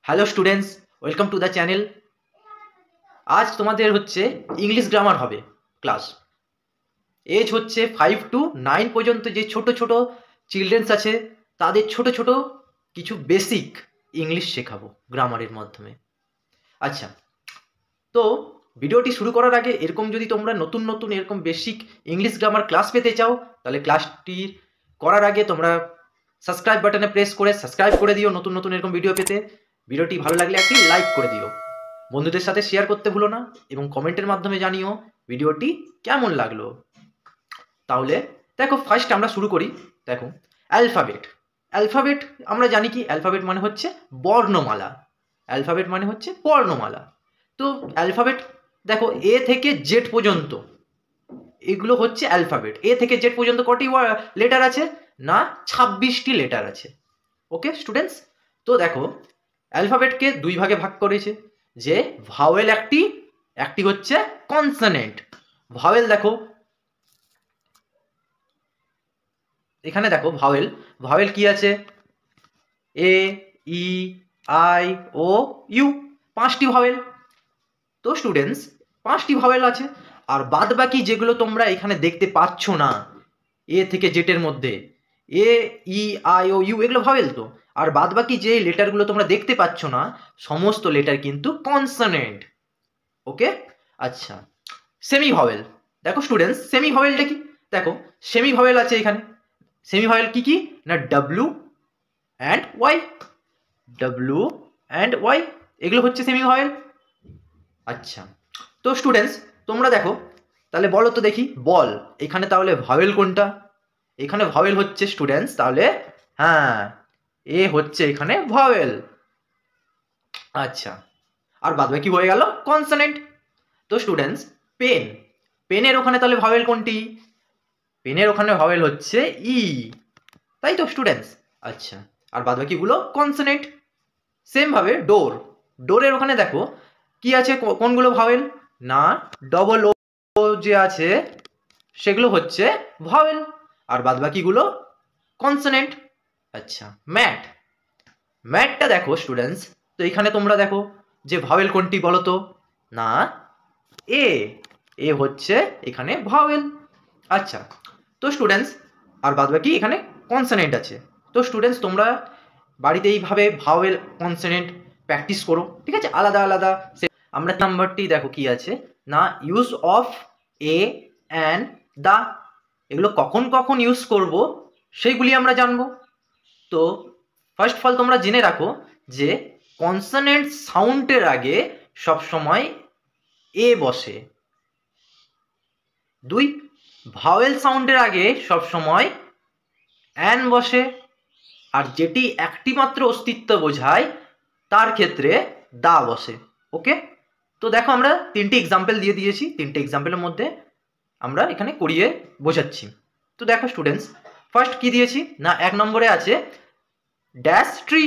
Hello students, welcome to the channel. আজ তোমাদের হচ্ছে ইংলিশ গ্রামার হবে ক্লাস। এজ হচ্ছে 5 to 9 পর্যন্ত যে ছোট ছোট চিলড্রেন্স আছে তাদের ছোট ছোট কিছু বেসিক ইংলিশ শেখাবো গ্রামারের মাধ্যমে। আচ্ছা, তো ভিডিওটি শুরু করার আগে এরকম যদি তোমরা নতুন নতুন এরকম বেসিক ইংলিশ গ্রামার ক্লাস পেতে চাও তাহলে ক্লাসটি করার আগে তোমরা সাবস্ক্রাইব বাটনে প্রেস করে সাবস্ক্রাইব করে দিও নতুন নতুন এরকম ভিডিও পেতে। ভিডিওটি ভালো লাগলে একটি লাইক করে দিও, বন্ধুদের সাথে শেয়ার করতে ভুলো না এবং কমেন্টের মাধ্যমে জানিও ভিডিওটি কেমন লাগলো। তাহলে দেখো, ফার্স্ট আমরা শুরু করি। দেখো, অ্যালফাবেট। অ্যালফাবেট আমরা জানি কি, অ্যালফাবেট মানে হচ্ছে বর্ণমালা। অ্যালফাবেট মানে হচ্ছে বর্ণমালা। তো অ্যালফাবেট দেখো, এ থেকে জেড পর্যন্ত এগুলো হচ্ছে অ্যালফাবেট। এ থেকে জেড পর্যন্ত কটি লেটার আছে না, 26টি লেটার আছে। ওকে স্টুডেন্টস, তো দেখো অ্যালফাবেটকে দুই ভাগে ভাগ করেছে, যে ভাওয়েল একটি, একটি হচ্ছে কনসোনেন্ট। ভাওয়েল দেখো এখানে, দেখো ভাওয়েল, ভাওয়েল কি আছে, এ, ই, আই, ও, ইউ, 5টি ভাওয়েল। তো স্টুডেন্টস 5টি ভাওয়েল আছে, আর বাদ বাকি যেগুলো তোমরা এখানে দেখতে পাচ্ছ না এ থেকে জেটের মধ্যে, এ, ই, আই, ও, ইউ এগুলো ভাওয়েল। তো আর বাদ বাকি যে লেটারগুলো তোমরা দেখতে পাচ্ছ না সমস্ত লেটার কিন্তু কনসোনেন্ট। ওকে, আচ্ছা। সেমি ভাওয়েল দেখো স্টুডেন্টস, সেমি ভাওয়েলটা কি, দেখো সেমি ভাওয়েল আছে এখানে। সেমি ভাওয়েল কি কি না, W and Y, W and Y এগুলো হচ্ছে সেমি ভাওয়েল। আচ্ছা, তো স্টুডেন্টস তোমরা দেখো, তাহলে বলো তো দেখি, বল এখানে তাহলে ভাওয়েল কোনটা? এখানে ভাওয়েল হচ্ছে স্টুডেন্টস, তাহলে হ্যাঁ এ হচ্ছে এখানে ভাওয়েল। আচ্ছা, আর বাদ বাকি হয়ে গেল কনসোনেন্ট। তো স্টুডেন্টস পেন, পেনের ওখানে তাহলে ভাওয়েল কোনটি? পেনের ওখানে ভাওয়েল হচ্ছে ই, তাই তো স্টুডেন্টস। আচ্ছা, আর বাদ বাকিগুলো কনসোনেন্ট। সেম ভাবে ডোর, ডোরের ওখানে দেখো কি আছে, কোনগুলো ভাওয়েল না, ডবল ও যে আছে সেগুলো হচ্ছে ভাওয়েল, আর বাদ বাকিগুলো কনসোনেন্ট। আচ্ছা, ম্যাট, ম্যাটটা দেখো স্টুডেন্টস, তো এখানে তোমরা দেখো যে ভাওয়েল কোনটি বলো তো না, এ, এ হচ্ছে এখানে ভাওয়েল। আচ্ছা, তো স্টুডেন্টস আর বাদ বাকি এখানে কনসোনেন্ট আছে। তো স্টুডেন্টস তোমরা বাড়িতে এইভাবে ভাওয়েল কনসোনেন্ট প্র্যাকটিস করো, ঠিক আছে, আলাদা আলাদা। আমরা নাম্বারটি দেখো কি আছে না, use of a and the, এগুলো কখন কখন ইউজ করব সেইগুলি আমরা জানবো। তো ফার্স্ট অফ অল তোমরা জেনে রাখো যে কনসোনেন্ট সাউন্ডের আগে সবসময় এ বসে। 2, ভাওয়েল সাউন্ডের আগে সবসময় অ্যান বসে, আর যেটি একটি মাত্র অস্তিত্ব বোঝায় তার ক্ষেত্রে দা বসে। ওকে, তো দেখো আমরা 3টি এক্সাম্পল দিয়ে দিয়েছি, 3টে এক্সাম্পলের মধ্যে আমরা এখানে করিয়ে বোঝাচ্ছি। তো দেখো স্টুডেন্টস ফার্স্ট কি দিয়েছি না, 1 নম্বরে আছে ড্যাশ ট্রি।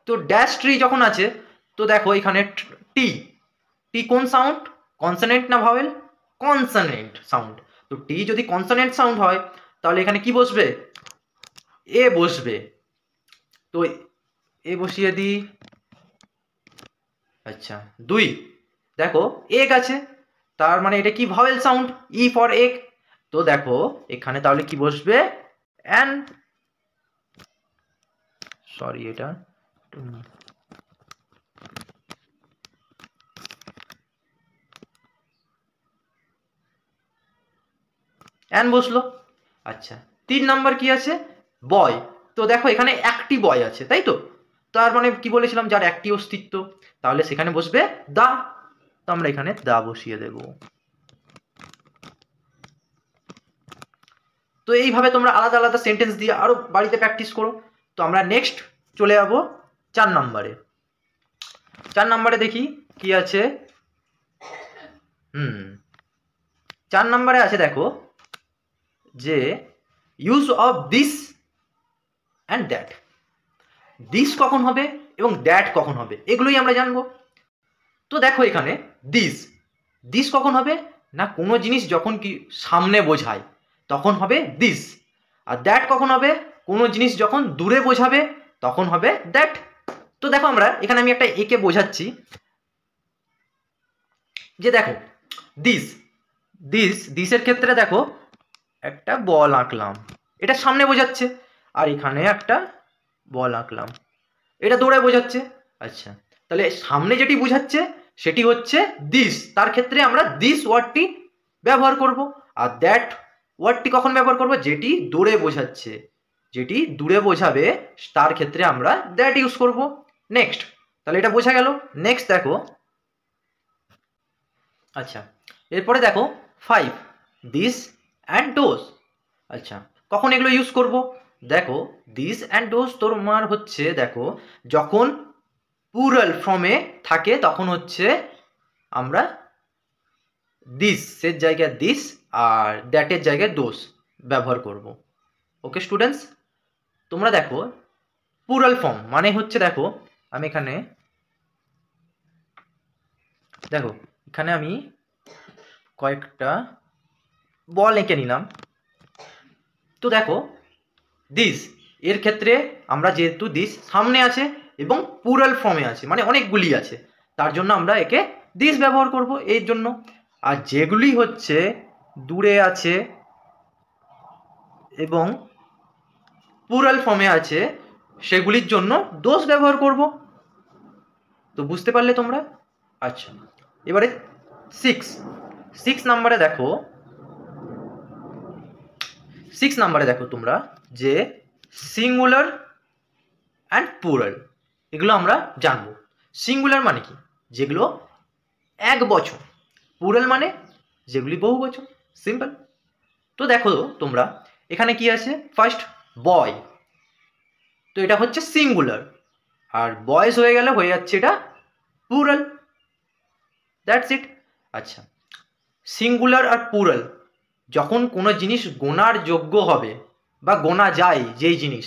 তো ড্যাশ ট্রি যখন আছে, তো দেখো এখানে টি, টি কোন সাউন্ড, কনসোনেন্ট না ভাওয়েল? Consonant sound. তো টি যদি কনসোনেন্ট সাউন্ড হয় তাহলে এখানে কি বসবে, এ বসবে। তো এ বসিয়ে দিই। আচ্ছা, 2 দেখো এগ আছে, তার মানে এটা কি vowel sound, E for egg. তো দেখো এখানে তাহলে কি বসবে, অ্যান, সরি এটা অ্যান বসলো। আচ্ছা, 3 নাম্বার কি আছে, বয়। তো দেখো এখানে একটি বয় আছে, তাই তো, তার মানে কি বলেছিলাম, যার একটি অস্তিত্ব, তাহলে সেখানে বসবে দা। তো আমরা এখানে দা বসিয়ে দেব। তো এইভাবে তোমরা আলাদা আলাদা সেন্টেন্স দিয়ে আরো বাড়িতে প্র্যাকটিস করো। তো আমরা নেক্সট চলে যাবো 4 নম্বরে। 4 নম্বরে দেখি কি আছে, 4 নম্বরে আছে দেখো যে use of this and that. This কখন হবে এবং দ্যাট কখন হবে এগুলোই আমরা জানবো। তো দেখো এখানে দিস, দিস কখন হবে না, কোনো জিনিস যখন কি সামনে বোঝায় তখন হবে দিস। আর দ্যাট কখন হবে, কোনো জিনিস যখন দূরে বোঝাবে তখন হবে দ্যাট। তো দেখো আমরা এখানে আমি একটা একে বোঝাচ্ছি, যে দেখো দিস দিসের ক্ষেত্রে দেখো একটা বল আঁকলাম, এটা সামনে বোঝাচ্ছে, আর এখানে একটা বল আঁকলাম, এটা দৌড়ায় বোঝাচ্ছে। আচ্ছা, তাহলে সামনে যেটি বোঝাচ্ছে সেটি হচ্ছে দিস, তার ক্ষেত্রে আমরা দিস ওয়ার্ডটি ব্যবহার করব। আর দ্যাট ওয়ার্ডটি কখন ব্যবহার করব? যেটি দূরে বোঝাচ্ছে, যেটি দূরে বোঝাবে তার ক্ষেত্রে আমরা দ্যাট ইউজ করব। নেক্সট, তাহলে এটা বোঝা গেল। নেক্সট দেখো, আচ্ছা এরপরে দেখো 5 দিস অ্যান্ড ডোজ। আচ্ছা, কখন এগুলো ইউজ করব? দেখো দিস অ্যান্ড ডোজ তোমার হচ্ছে, দেখো যখন প্লুরাল ফর্মে থাকে তখন হচ্ছে আমরা দিসের জায়গায় দিস আর দ্যাটের জায়গায় ডোজ ব্যবহার করব। ওকে স্টুডেন্টস, তোমরা দেখো প্লুরাল ফর্ম মানে হচ্ছে, দেখো আমি এখানে দেখো এখানে আমি কয়েকটা বল এঁকে নিলাম। তো দেখো দিস এর ক্ষেত্রে আমরা যেহেতু দিস সামনে আছে এবং প্লুরাল ফর্মে আছে, মানে অনেকগুলি আছে, তার জন্য আমরা একে দিস ব্যবহার করব এর জন্য। আর যেগুলি হচ্ছে দূরে আছে এবং প্লুরাল ফর্মে আছে সেগুলির জন্য দোষ ব্যবহার করব। তো বুঝতে পারলে তোমরা? আচ্ছা, এবারে 6 নাম্বারে দেখো, 6 নাম্বারে দেখো তোমরা যে সিঙ্গুলার অ্যান্ড প্লুরাল, এগুলো আমরা জানবো। সিঙ্গুলার মানে কি? যেগুলো এক বচন। প্লুরাল মানে যেগুলি বহু বচন। সিম্পল। তো দেখো তোমরা এখানে কি আছে, ফার্স্ট বয়, তো এটা হচ্ছে সিঙ্গুলার, আর বয়েজ হয়ে গেলে হয়ে যাচ্ছে এটা প্লুরাল। That's it. আচ্ছা, সিঙ্গুলার আর প্লুরাল, যখন কোনো জিনিস গোনার যোগ্য হবে বা গোনা যায় যেই জিনিস,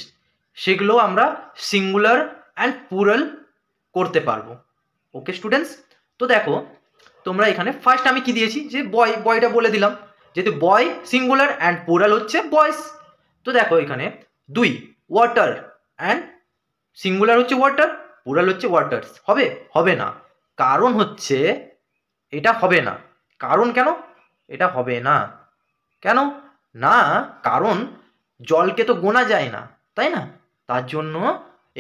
সেগুলো আমরা সিঙ্গুলার অ্যান্ড প্লুরাল করতে পারবো। ওকে স্টুডেন্টস, তো দেখো তোমরা এখানে ফার্স্ট আমি কি দিয়েছি, যে বয়টা বলে দিলাম, যেহেতু বয় সিঙ্গুলার অ্যান্ড প্লুরাল হচ্ছে বয়েস। তো দেখো এখানে 2 ওয়াটার অ্যান্ড সিঙ্গুলার হচ্ছে ওয়াটার, প্লুরাল হচ্ছে ওয়াটার্স, হবে? হবে না। কারণ হচ্ছে এটা হবে না। কারণ কেন এটা হবে না? কেন না? কারণ জলকে তো গোনা যায় না, তাই না? তার জন্য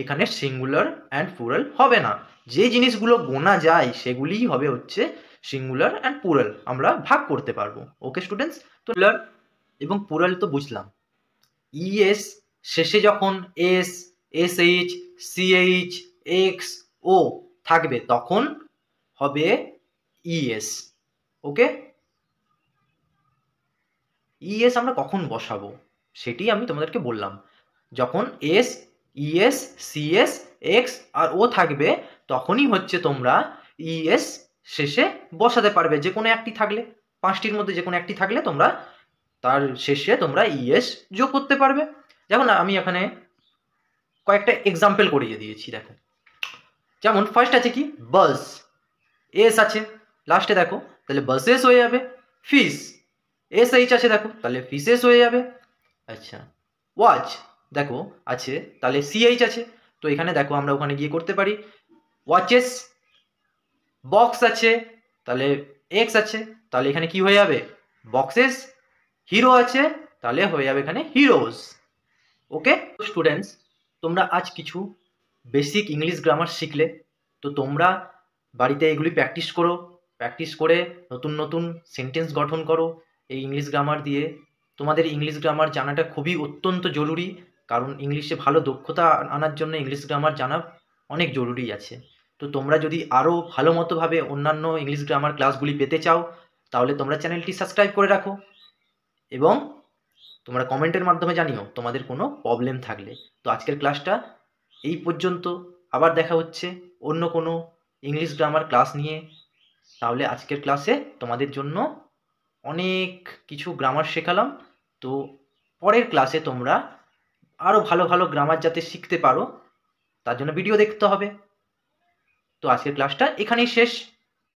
এখানে সিঙ্গুলার অ্যান্ড প্লুরাল হবে না। যে জিনিসগুলো গোনা যায় সেগুলিই হবে হচ্ছে সিঙ্গুলার অ্যান্ড প্লুরাল, আমরা ভাগ করতে পারবো। ওকে স্টুডেন্টস, তো সিঙ্গুলার এবং প্লুরাল তো বুঝলাম। ইএস শেষে যখন এস, এসএইচ, সিএইচ, এক্স, ও থাকবে তখন হবে ইএস। ওকে, ইএস আমরা কখন বসাবো সেটি আমি তোমাদেরকে বললাম। যখন এস, ইএস, সিএস, এক্স আর ও থাকবে তখনই হচ্ছে তোমরা ইএস শেষে বসাতে পারবে। যে কোনো একটি থাকলে, 5টির মধ্যে যে কোনো একটি থাকলে তোমরা তার শেষে তোমরা ইএস যোগ করতে পারবে। যেমন আমি এখানে কয়েকটা এক্সাম্পল করিয়ে দিয়েছি। দেখো যেমন ফার্স্ট আছে কি, বাস, এস আছে লাস্টে, দেখো তাহলে বাসেস হয়ে যাবে। ফিস, এস এইচ আছে, দেখো তাহলে ফিসেস হয়ে যাবে। আচ্ছা, ওয়াচ দেখো আছে, তাহলে সিএইচ আছে, তো এখানে দেখো আমরা ওখানে গিয়ে করতে পারি ওয়াচেস। বক্স আছে, তাহলে এক্স আছে, তাহলে এখানে কি হয়ে যাবে বক্সেস। হিরো আছে, তাহলে হয়ে যাবে এখানে হিরোজ। ওকে স্টুডেন্টস, তোমরা আজ কিছু বেসিক ইংলিশ গ্রামার শিখলে, তো তোমরা বাড়িতে এগুলি প্র্যাকটিস করো, প্র্যাকটিস করে নতুন নতুন সেন্টেন্স গঠন করো এই ইংলিশ গ্রামার দিয়ে। তোমাদের ইংলিশ গ্রামার জানাটা খুবই অত্যন্ত জরুরি, কারণ ইংলিশে ভালো দক্ষতা আনার জন্য ইংলিশ গ্রামার জানা অনেক জরুরি আছে। তো তোমরা যদি আরও ভালো মতোভাবে অন্যান্য ইংলিশ গ্রামার ক্লাসগুলি পেতে চাও তাহলে তোমরা চ্যানেলটি সাবস্ক্রাইব করে রাখো এবং তোমরা কমেন্টের মাধ্যমে জানিও তোমাদের কোনো প্রবলেম থাকলে। তো আজকের ক্লাসটা এই পর্যন্ত, আবার দেখা হচ্ছে অন্য কোনো ইংলিশ গ্রামার ক্লাস নিয়ে। তাহলে আজকের ক্লাসে তোমাদের জন্য অনেক কিছু গ্রামার শেখালাম। তো পরের ক্লাসে তোমরা আরও ভালো ভালো গ্রামার যাতে শিখতে পারো তার জন্য ভিডিও দেখতে হবে। তো আজকের ক্লাসটা এখানেই শেষ।